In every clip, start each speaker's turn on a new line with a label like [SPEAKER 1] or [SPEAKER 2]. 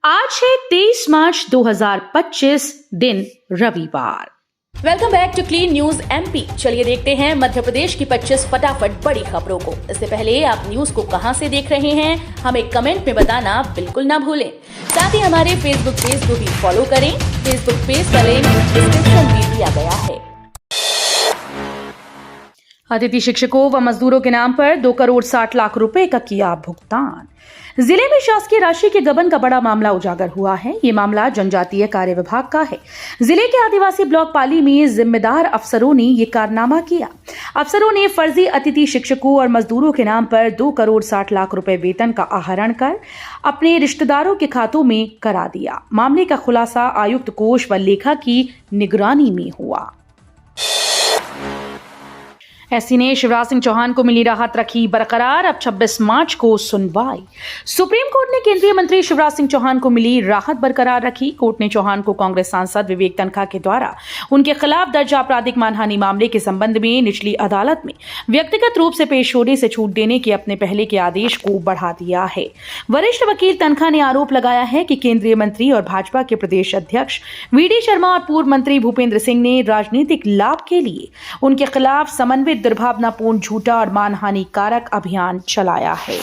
[SPEAKER 1] आज है 23 मार्च 2025 दिन रविवार।
[SPEAKER 2] Welcome back to clean news MP. चलिए देखते हैं मध्य प्रदेश की 25 फटाफट बड़ी खबरों को। इससे पहले आप न्यूज को कहां से देख रहे हैं हमें कमेंट में बताना बिल्कुल ना भूलें। साथ ही हमारे फेसबुक पेज को भी फॉलो करें। फेसबुक पेज का लिंक डिस्क्रिप्शन में दिया गया है।
[SPEAKER 1] अतिथि शिक्षकों व मजदूरों के नाम पर 2 करोड़ 60 लाख रुपए का किया भुगतान। जिले में शासकीय राशि के गबन का बड़ा मामला उजागर हुआ है। ये मामला जनजातीय कार्य विभाग का है। जिले के आदिवासी ब्लॉक पाली में जिम्मेदार अफसरों ने ये कारनामा किया। अफसरों ने फर्जी अतिथि शिक्षकों और मजदूरों के नाम पर 2 करोड़ 60 लाख रुपए वेतन का आहरण कर अपने रिश्तेदारों के खातों में करा दिया। मामले का खुलासा आयुक्त कोष व लेखा की निगरानी में हुआ। एससी ने शिवराज सिंह चौहान को मिली राहत रखी बरकरार। अब 26 मार्च को सुनवाई। सुप्रीम कोर्ट ने केंद्रीय मंत्री शिवराज सिंह चौहान को मिली राहत बरकरार रखी। कोर्ट ने चौहान को कांग्रेस सांसद विवेक तनखा के द्वारा उनके खिलाफ दर्ज आपराधिक मानहानि मामले के संबंध में निचली अदालत में व्यक्तिगत रूप से पेश होने से छूट देने के अपने पहले के आदेश को बढ़ा दिया है। वरिष्ठ वकील तनखा ने आरोप लगाया है कि केंद्रीय मंत्री और भाजपा के प्रदेश अध्यक्ष वीडी शर्मा और पूर्व मंत्री भूपेंद्र सिंह ने राजनीतिक लाभ के लिए उनके खिलाफ समन्वित दुर्भावनापूर्ण झूठा और मानहानिकारक अभियान चलाया है।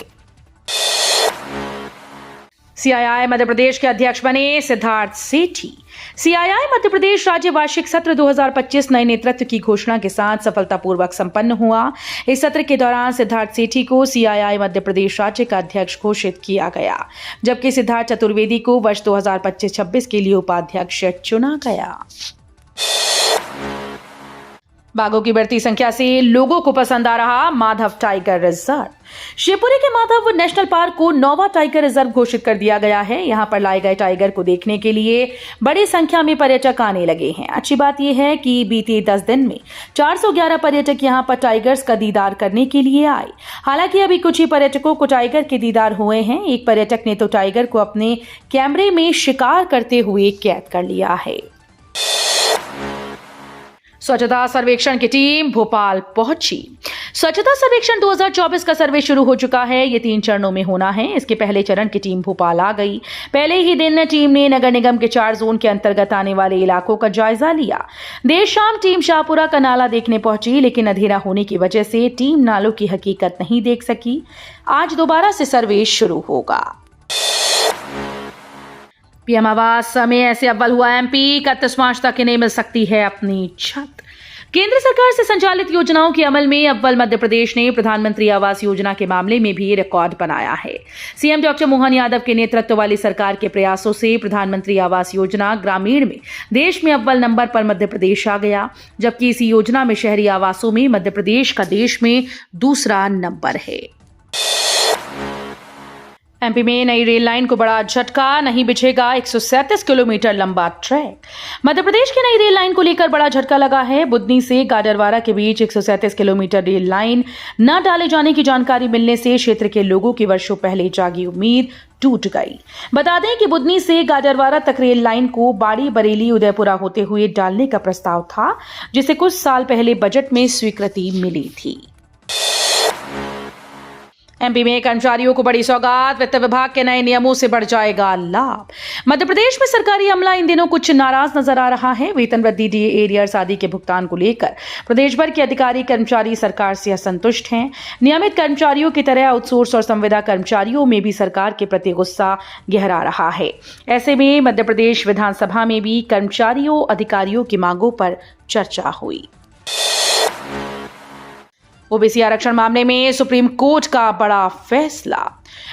[SPEAKER 1] सीआईआई मध्य प्रदेश के अध्यक्ष बने सिद्धार्थ सेठी। सीआईआई मध्य प्रदेश राज्य वार्षिक सत्र 2025 नए नेतृत्व की घोषणा के साथ सफलतापूर्वक संपन्न हुआ। इस सत्र के दौरान सिद्धार्थ सेठी को सीआईआई मध्य प्रदेश राज्य का अध्यक्ष घोषित किया गया, जबकि सिद्धार्थ चतुर्वेदी को वर्ष 2025-26 के लिए उपाध्यक्ष चुना गया। बाघों की बढ़ती संख्या से लोगों को पसंद आ रहा माधव टाइगर रिजर्व। शिवपुरी के माधव नेशनल पार्क को नौवां टाइगर रिजर्व घोषित कर दिया गया है। यहां पर लाए गए टाइगर को देखने के लिए बड़ी संख्या में पर्यटक आने लगे हैं। अच्छी बात यह है कि बीते 10 दिन में 411 पर्यटक यहां पर टाइगर्स का दीदार करने के लिए आए। हालांकि अभी कुछ ही पर्यटकों को टाइगर के दीदार हुए हैं। एक पर्यटक ने तो टाइगर को अपने कैमरे में शिकार करते हुए कैद कर लिया है। स्वच्छता सर्वेक्षण की टीम भोपाल पहुंची। स्वच्छता सर्वेक्षण 2024 का सर्वे शुरू हो चुका है। ये 3 चरणों में होना है। इसके पहले चरण की टीम भोपाल आ गई। पहले ही दिन टीम ने नगर निगम के 4 जोन के अंतर्गत आने वाले इलाकों का जायजा लिया। देर शाम टीम शाहपुरा का नाला देखने पहुंची, लेकिन अंधेरा होने की वजह से टीम नालों की हकीकत नहीं देख सकी। आज दोबारा से सर्वे शुरू होगा। पीएम आवास में ऐसे अव्वल हुआ एमपी। 31 मार्च तक इन्हें मिल सकती है अपनी छत। केंद्र सरकार से संचालित योजनाओं के अमल में अव्वल मध्य प्रदेश ने प्रधानमंत्री आवास योजना के मामले में भी रिकॉर्ड बनाया है। सीएम डॉक्टर मोहन यादव के नेतृत्व वाली सरकार के प्रयासों से प्रधानमंत्री आवास योजना ग्रामीण में देश में अव्वल नंबर पर मध्य प्रदेश आ गया, जबकि इसी योजना में शहरी आवासों में मध्य प्रदेश का देश में दूसरा नंबर है। एमपी में नई रेल लाइन को बड़ा झटका। नहीं बिछेगा 137 किलोमीटर लंबा ट्रैक। मध्य प्रदेश की नई रेल लाइन को लेकर बड़ा झटका लगा है। बुधनी से गाडरवारा के बीच 137 किलोमीटर रेल लाइन न डाले जाने की जानकारी मिलने से क्षेत्र के लोगों की वर्षों पहले जागी उम्मीद टूट गई। बता दें कि बुधनी से गाडरवारा तक रेल लाइन को बाड़ी बरेली उदयपुरा होते हुए डालने का प्रस्ताव था, जिसे कुछ साल पहले बजट में स्वीकृति मिली थी। एमपी में कर्मचारियों को बड़ी सौगात। वित्त विभाग के नए नियमों से बढ़ जाएगा लाभ। मध्य प्रदेश में सरकारी अमला इन दिनों कुछ नाराज नजर आ रहा है। वेतन वृद्धि, डीए एरियर्स आदि के भुगतान को लेकर प्रदेश भर के अधिकारी कर्मचारी सरकार से असंतुष्ट हैं। नियमित कर्मचारियों की तरह आउटसोर्स और संविदा कर्मचारियों में भी सरकार के प्रति गुस्सा गहरा रहा है। ऐसे में मध्य प्रदेश विधानसभा में भी कर्मचारियों अधिकारियों की मांगों पर चर्चा हुई। ओबीसी आरक्षण मामले में सुप्रीम कोर्ट का बड़ा फैसला।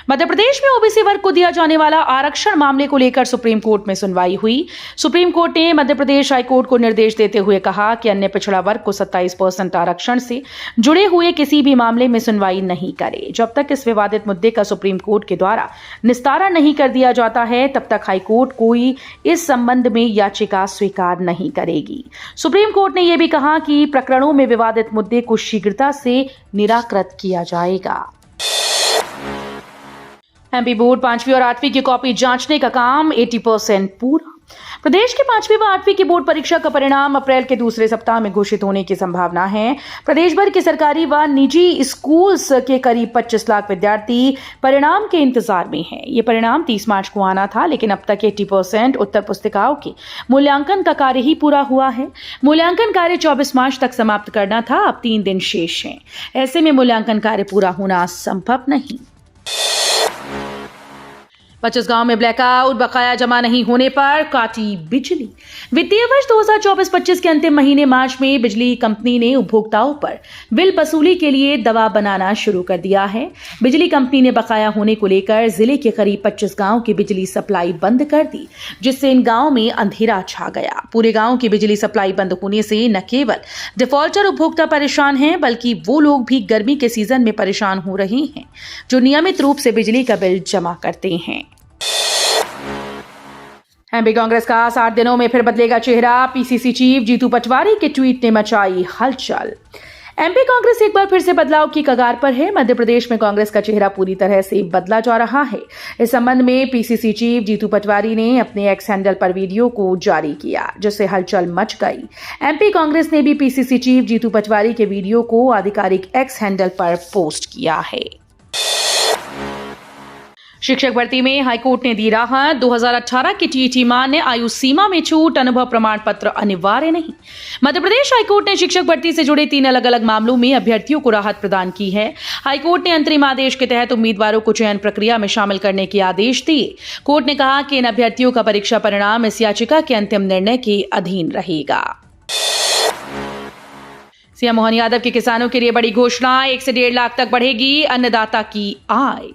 [SPEAKER 1] मध्य प्रदेश में ओबीसी वर्ग को दिया जाने वाला आरक्षण मामले को लेकर सुप्रीम कोर्ट में सुनवाई हुई। सुप्रीम कोर्ट ने मध्य प्रदेश हाईकोर्ट को निर्देश देते हुए कहा कि अन्य पिछड़ा वर्ग को 27% आरक्षण से जुड़े हुए किसी भी मामले में सुनवाई नहीं करे। जब तक इस विवादित मुद्दे का सुप्रीम कोर्ट के द्वारा निस्तारा नहीं कर दिया जाता है, तब तक हाईकोर्ट कोई इस संबंध में याचिका स्वीकार नहीं करेगी। सुप्रीम कोर्ट ने यह भी कहा कि प्रकरणों में विवादित मुद्दे को शीघ्रता से निराकृत किया जाएगा। एमपी बोर्ड 5वीं और 8वीं की कॉपी जांचने का काम 80% पूरा। प्रदेश की 5वीं व 8वीं की बोर्ड परीक्षा का परिणाम अप्रैल के दूसरे सप्ताह में घोषित होने की संभावना है। प्रदेश भर के सरकारी व निजी स्कूल्स के करीब 25 लाख विद्यार्थी परिणाम के इंतजार में हैं। ये परिणाम 30 मार्च को आना था, लेकिन अब तक 80% उत्तर पुस्तिकाओं के मूल्यांकन का कार्य ही पूरा हुआ है। मूल्यांकन कार्य 24 मार्च तक समाप्त करना था, अब 3 दिन शेष हैं। ऐसे में मूल्यांकन कार्य पूरा होना संभव नहीं। 25 गांव में ब्लैकआउट, बकाया जमा नहीं होने पर काटी बिजली। वित्तीय वर्ष 2024-25 के अंतिम महीने मार्च में बिजली कंपनी ने उपभोक्ताओं पर बिल वसूली के लिए दबाव बनाना शुरू कर दिया है। बिजली कंपनी ने बकाया होने को लेकर जिले के करीब 25 गांव की बिजली सप्लाई बंद कर दी, जिससे इन गांव में अंधेरा छा गया। पूरे गांव की बिजली सप्लाई बंद होने से न केवल डिफॉल्टर उपभोक्ता परेशान हैं, बल्कि वो लोग भी गर्मी के सीजन में परेशान हो रहे हैं जो नियमित रूप से बिजली का बिल जमा करते हैं। एमपी कांग्रेस का 60 दिनों में फिर बदलेगा चेहरा। पीसीसी चीफ जीतू पटवारी के ट्वीट ने मचाई हलचल। एमपी कांग्रेस एक बार फिर से बदलाव की कगार पर है। मध्य प्रदेश में कांग्रेस का चेहरा पूरी तरह से बदला जा रहा है। इस संबंध में पीसीसी चीफ जीतू पटवारी ने अपने एक्स हैंडल पर वीडियो को जारी किया, जिससे हलचल मच गई। एमपी कांग्रेस ने भी पीसीसी चीफ जीतू पटवारी के वीडियो को आधिकारिक एक्स हैंडल पर पोस्ट किया है। शिक्षक भर्ती में हाईकोर्ट ने दी राहत। 2018 की टीईटी मान्य, आयु सीमा में छूट, अनुभव प्रमाण पत्र अनिवार्य नहीं। मध्य प्रदेश हाईकोर्ट ने शिक्षक भर्ती से जुड़े 3 अलग अलग मामलों में अभ्यर्थियों को राहत प्रदान की है। हाईकोर्ट ने अंतरिम आदेश के तहत उम्मीदवारों को चयन प्रक्रिया में शामिल करने के आदेश दिए। कोर्ट ने कहा कि इन अभ्यर्थियों का परीक्षा परिणाम इस याचिका के अंतिम निर्णय के अधीन रहेगा। सीएम मोहन यादव के किसानों के लिए बड़ी घोषणा, 1 से 1.5 लाख तक बढ़ेगी अन्नदाता की आय।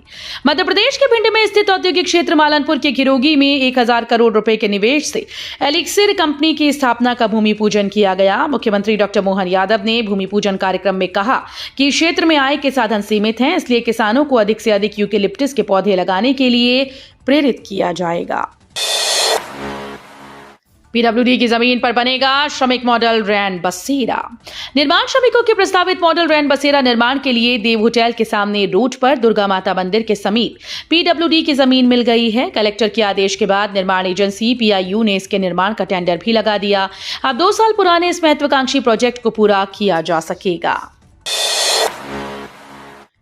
[SPEAKER 1] मध्य प्रदेश के भिंड में स्थित औद्योगिक क्षेत्र मालनपुर के घिरोगी में 1000 करोड़ रुपए के निवेश से एलिक्सिर कंपनी की स्थापना का भूमि पूजन किया गया। मुख्यमंत्री डॉक्टर मोहन यादव ने भूमि पूजन कार्यक्रम में कहा कि क्षेत्र में आय के साधन सीमित हैं, इसलिए किसानों को अधिक से अधिक यूकेलिप्टस के पौधे लगाने के लिए प्रेरित किया जाएगा। पीडब्ल्यूडी की जमीन पर बनेगा श्रमिक मॉडल रैन बसेरा। निर्माण श्रमिकों के प्रस्तावित मॉडल रैन बसेरा निर्माण के लिए देव होटल के सामने रोड पर दुर्गा माता मंदिर के समीप पीडब्ल्यूडी की जमीन मिल गई है। कलेक्टर के आदेश के बाद निर्माण एजेंसी पीआईयू ने इसके निर्माण का टेंडर भी लगा दिया। अब 2 साल पुराने इस महत्वाकांक्षी प्रोजेक्ट को पूरा किया जा सकेगा।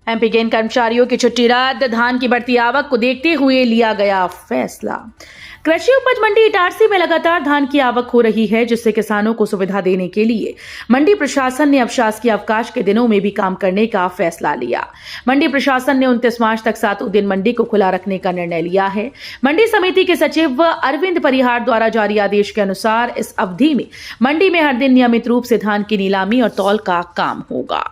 [SPEAKER 1] एमपी के इन कर्मचारियों की छुट्टी रद्द, धान की बढ़ती आवक को देखते हुए लिया गया फैसला। कृषि उपज मंडी इटारसी में लगातार धान की आवक हो रही है, जिससे किसानों को सुविधा देने के लिए मंडी प्रशासन ने अब शासकीय अवकाश के दिनों में भी काम करने का फैसला लिया। मंडी प्रशासन ने 29 मार्च तक 7 दिन मंडी को खुला रखने का निर्णय लिया है। मंडी समिति के सचिव अरविंद परिहार द्वारा जारी आदेश के अनुसार इस अवधि में मंडी में हर दिन नियमित रूप से धान की नीलामी और तौल का काम होगा।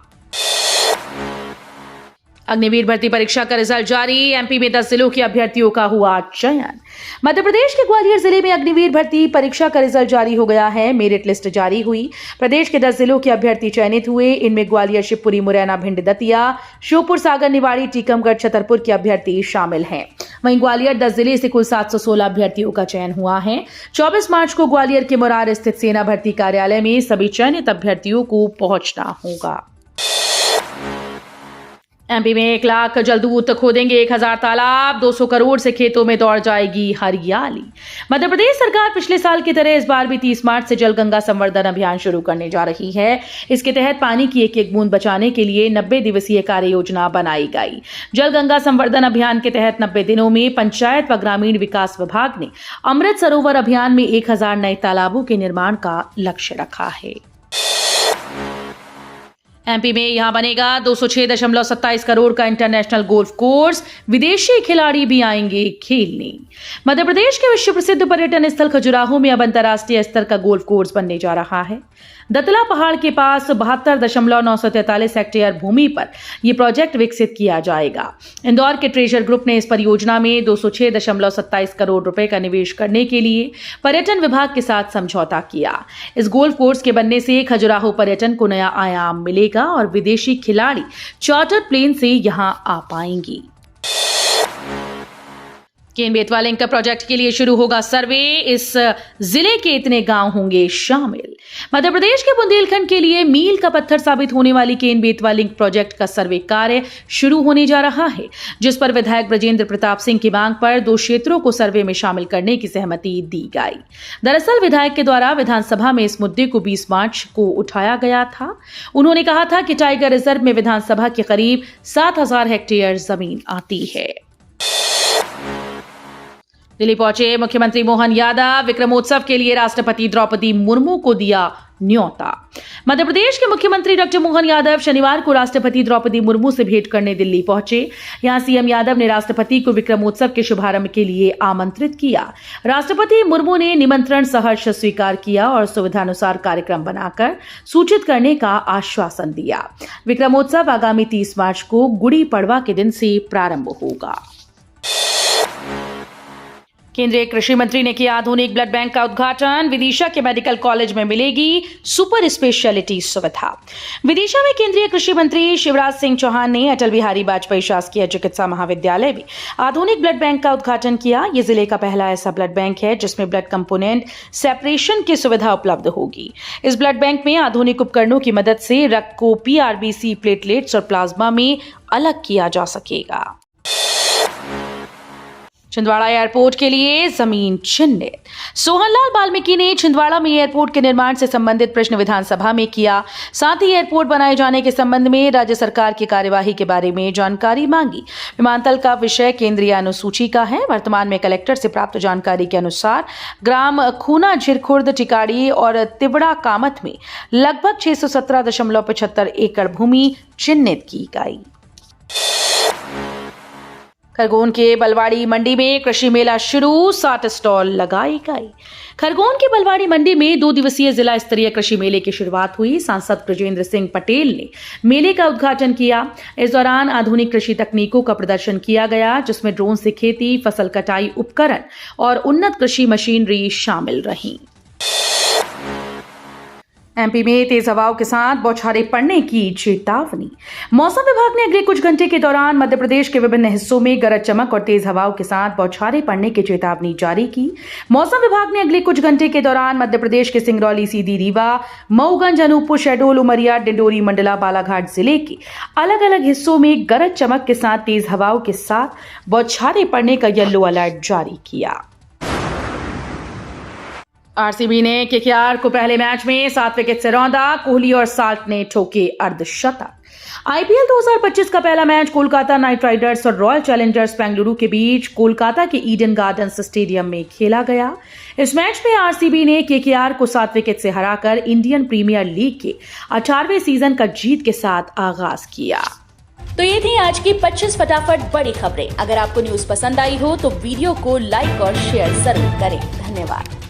[SPEAKER 1] अग्निवीर भर्ती परीक्षा का रिजल्ट जारी। एमपी में 10 जिलों के अभ्यर्थियों का हुआ चयन। मध्य प्रदेश के ग्वालियर जिले में अग्निवीर भर्ती परीक्षा का रिजल्ट जारी हो गया है। मेरिट लिस्ट जारी हुई। प्रदेश के 10 जिलों के अभ्यर्थी चयनित हुए। इनमें ग्वालियर, शिवपुरी, मुरैना, भिंड, दतिया, श्योपुर, सागर, निवाड़ी, टीकमगढ़, छतरपुर के अभ्यर्थी शामिल हैं। वहीं ग्वालियर 10 जिले से कुल 716 अभ्यर्थियों का चयन हुआ है। 24 मार्च को ग्वालियर के मोरार स्थित सेना भर्ती कार्यालय में सभी चयनित अभ्यर्थियों को पहुंचना होगा। एमपी में 1 लाख जलदूत खोदेंगे 1000 तालाब, 200 करोड़ से खेतों में दौड़ जाएगी हरियाली। मध्य प्रदेश सरकार पिछले साल की तरह इस बार भी 30 मार्च से जल गंगा संवर्धन अभियान शुरू करने जा रही है। इसके तहत पानी की एक एक बूंद बचाने के लिए 90 दिवसीय कार्य योजना बनाई गई। जल गंगा संवर्धन अभियान के तहत 90 दिनों में पंचायत व ग्रामीण विकास विभाग ने अमृत सरोवर अभियान में 1000 नए तालाबों के निर्माण का लक्ष्य रखा है। एमपी में यहां बनेगा 206.27 करोड़ का इंटरनेशनल गोल्फ कोर्स, विदेशी खिलाड़ी भी आएंगे खेलने। मध्य प्रदेश के विश्व प्रसिद्ध पर्यटन स्थल खजुराहो में अब अंतर्राष्ट्रीय स्तर का गोल्फ कोर्स बनने जा रहा है। दतला पहाड़ के पास 72.943 हेक्टेयर भूमि पर यह प्रोजेक्ट विकसित किया जाएगा। इंदौर के ट्रेजर ग्रुप ने इस परियोजना में 206.27 करोड़ रुपए का निवेश करने के लिए पर्यटन विभाग के साथ समझौता किया। इस गोल्फ कोर्स के बनने से खजुराहो पर्यटन को नया आयाम मिलेगा और विदेशी खिलाड़ी चार्टर्ड प्लेन से यहां आ पाएंगी। केन बेतवा लिंक प्रोजेक्ट के लिए शुरू होगा सर्वे, इस जिले के इतने गांव होंगे शामिल। मध्य प्रदेश के बुंदेलखंड के लिए मील का पत्थर साबित होने वाली केन बेतवा लिंक प्रोजेक्ट का सर्वे कार्य शुरू होने जा रहा है, जिस पर विधायक ब्रजेंद्र प्रताप सिंह की मांग पर 2 क्षेत्रों को सर्वे में शामिल करने की सहमति दी गई। दरअसल विधायक के द्वारा विधानसभा में इस मुद्दे को 20 मार्च को उठाया गया था। उन्होंने कहा था कि टाइगर रिजर्व में विधानसभा के करीब 7,000 हेक्टेयर जमीन आती है। दिल्ली पहुंचे मुख्यमंत्री मोहन यादव, विक्रमोत्सव के लिए राष्ट्रपति द्रौपदी मुर्मू को दिया न्योता। मध्य प्रदेश के मुख्यमंत्री डॉक्टर मोहन यादव शनिवार को राष्ट्रपति द्रौपदी मुर्मू से भेंट करने दिल्ली पहुंचे। यहां सीएम यादव ने राष्ट्रपति को विक्रमोत्सव के शुभारंभ के लिए आमंत्रित किया। राष्ट्रपति मुर्मू ने निमंत्रण सहर्ष स्वीकार किया और सुविधानुसार कार्यक्रम बनाकर सूचित करने का आश्वासन दिया। विक्रमोत्सव आगामी 30 मार्च को गुड़ी पड़वा के दिन से प्रारंभ होगा। केंद्रीय कृषि मंत्री ने किया आधुनिक ब्लड बैंक का उद्घाटन। विदिशा के मेडिकल कॉलेज में मिलेगी सुपर स्पेशलिटी सुविधा। विदिशा में केंद्रीय कृषि मंत्री शिवराज सिंह चौहान ने अटल बिहारी वाजपेयी शासकीय चिकित्सा महाविद्यालय में आधुनिक ब्लड बैंक का उद्घाटन किया। ये जिले का पहला ऐसा ब्लड बैंक है जिसमें ब्लड कंपोनेंट सेपरेशन की सुविधा उपलब्ध होगी। इस ब्लड बैंक में आधुनिक उपकरणों की मदद से रक्त को पीआरबीसी, प्लेटलेट्स और प्लाज्मा में अलग किया जा सकेगा। छिंदवाड़ा एयरपोर्ट के लिए जमीन चिन्हित। सोहनलाल बाल्मीकि ने छिंदवाड़ा में एयरपोर्ट के निर्माण से संबंधित प्रश्न विधानसभा में किया। साथ ही एयरपोर्ट बनाए जाने के संबंध में राज्य सरकार की कार्यवाही के बारे में जानकारी मांगी। विमानतल का विषय केंद्रीय अनुसूची का है। वर्तमान में कलेक्टर से प्राप्त जानकारी के अनुसार ग्राम खूना झिरखुर्द, टिकाड़ी और तिवड़ा कामत में लगभग 617.75 एकड़ भूमि चिन्हित की गई। खरगोन के बलवाड़ी मंडी में कृषि मेला शुरू, 60 स्टॉल लगाई गई। खरगोन की बलवाड़ी मंडी में 2 दिवसीय जिला स्तरीय कृषि मेले की शुरुआत हुई। सांसद ब्रजेंद्र सिंह पटेल ने मेले का उद्घाटन किया। इस दौरान आधुनिक कृषि तकनीकों का प्रदर्शन किया गया, जिसमें ड्रोन से खेती, फसल कटाई उपकरण और उन्नत कृषि मशीनरी शामिल रही। एमपी में तेज हवाओं के साथ बौछारें पड़ने की चेतावनी। मौसम विभाग ने अगले कुछ घंटे के दौरान मध्य प्रदेश के विभिन्न हिस्सों में गरज चमक और तेज हवाओं के साथ बौछारें पड़ने की चेतावनी जारी की। मौसम विभाग ने अगले कुछ घंटे के दौरान मध्य प्रदेश के सिंगरौली, सीधी, रीवा, मऊगंज, अनूपपुर, शहडोल, उमरिया, डिंडोरी, मंडला, बालाघाट जिले के अलग अलग हिस्सों में गरज चमक के साथ तेज हवाओं के साथ बौछारें पड़ने का येलो अलर्ट जारी किया। आरसीबी ने केकेआर को पहले मैच में 7 विकेट से रौंदा। कोहली और साल्ट ने ठोके अर्धशतक। आईपीएल 2025 का पहला मैच कोलकाता नाइट राइडर्स और रॉयल चैलेंजर्स बेंगलुरु के बीच कोलकाता के ईडन गार्डन्स स्टेडियम में खेला गया। इस मैच में आरसीबी ने केकेआर को 7 विकेट से हराकर इंडियन प्रीमियर लीग के 18वें सीजन का जीत के साथ आगाज किया।
[SPEAKER 2] तो ये थी आज की 25 फटाफट बड़ी खबरें। अगर आपको न्यूज पसंद आई हो तो वीडियो को लाइक और शेयर जरूर करें। धन्यवाद।